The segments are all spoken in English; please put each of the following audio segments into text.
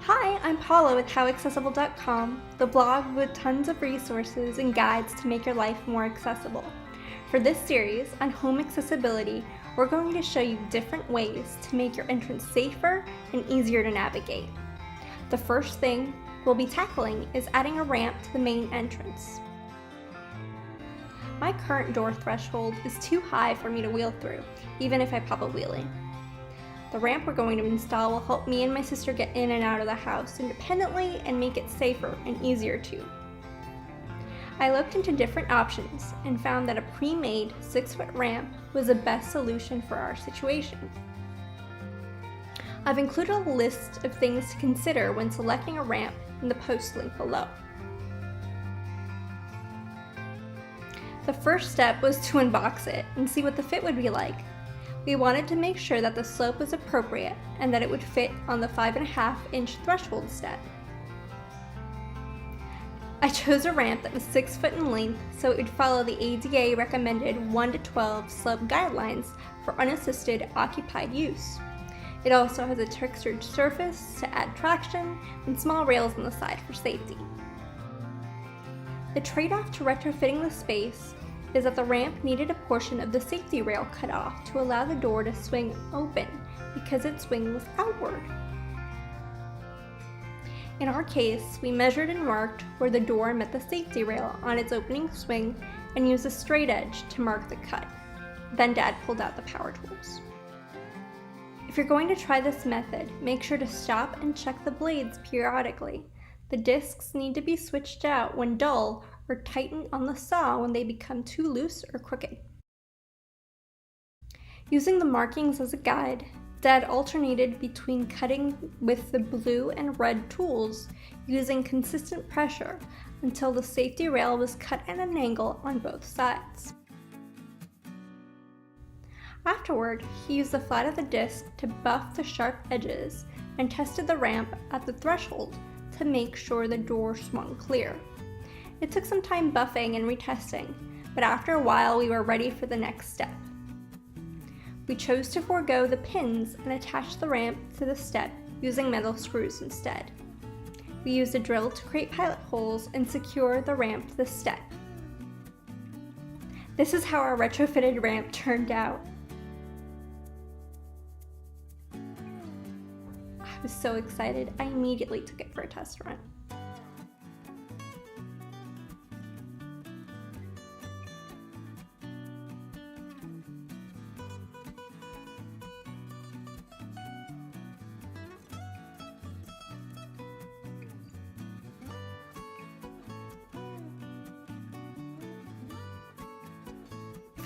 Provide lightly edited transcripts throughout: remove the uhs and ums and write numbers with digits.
Hi, I'm Paula with HowAccessible.com, the blog with tons of resources and guides to make your life more accessible. For this series on home accessibility, we're going to show you different ways to make your entrance safer and easier to navigate. The first thing we'll be tackling is adding a ramp to the main entrance. My current door threshold is too high for me to wheel through, even if I pop a wheelie. The ramp we're going to install will help me and my sister get in and out of the house independently and make it safer and easier too. I looked into different options and found that a pre-made 6-foot ramp was the best solution for our situation. I've included a list of things to consider when selecting a ramp in the post link below. The first step was to unbox it and see what the fit would be like. We wanted to make sure that the slope was appropriate and that it would fit on the 5.5-inch threshold step. I chose a ramp that was 6 foot in length so it would follow the ADA recommended 1 to 12 slope guidelines for unassisted occupied use. It also has a textured surface to add traction and small rails on the side for safety. The trade-off to retrofitting the space is that the ramp needed a portion of the safety rail cut off to allow the door to swing open because its swing was outward. In our case, we measured and marked where the door met the safety rail on its opening swing and used a straight edge to mark the cut. Then Dad pulled out the power tools. If you're going to try this method, make sure to stop and check the blades periodically. The discs need to be switched out when dull or tighten on the saw when they become too loose or crooked. Using the markings as a guide, Dad alternated between cutting with the blue and red tools using consistent pressure until the safety rail was cut at an angle on both sides. Afterward, he used the flat of the disc to buff the sharp edges and tested the ramp at the threshold to make sure the door swung clear. It took some time buffing and retesting, but after a while we were ready for the next step. We chose to forego the pins and attach the ramp to the step using metal screws instead. We used a drill to create pilot holes and secure the ramp to the step. This is how our retrofitted ramp turned out. I was so excited, I immediately took it for a test run.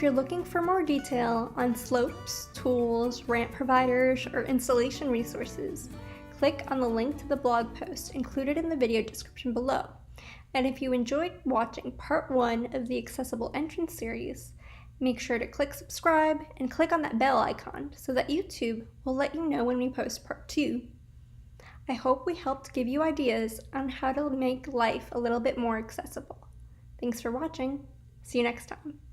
If you're looking for more detail on slopes, tools, ramp providers, or installation resources, click on the link to the blog post included in the video description below. And if you enjoyed watching part 1 of the Accessible Entrance series, make sure to click subscribe and click on that bell icon so that YouTube will let you know when we post part 2. I hope we helped give you ideas on how to make life a little bit more accessible. Thanks for watching. See you next time.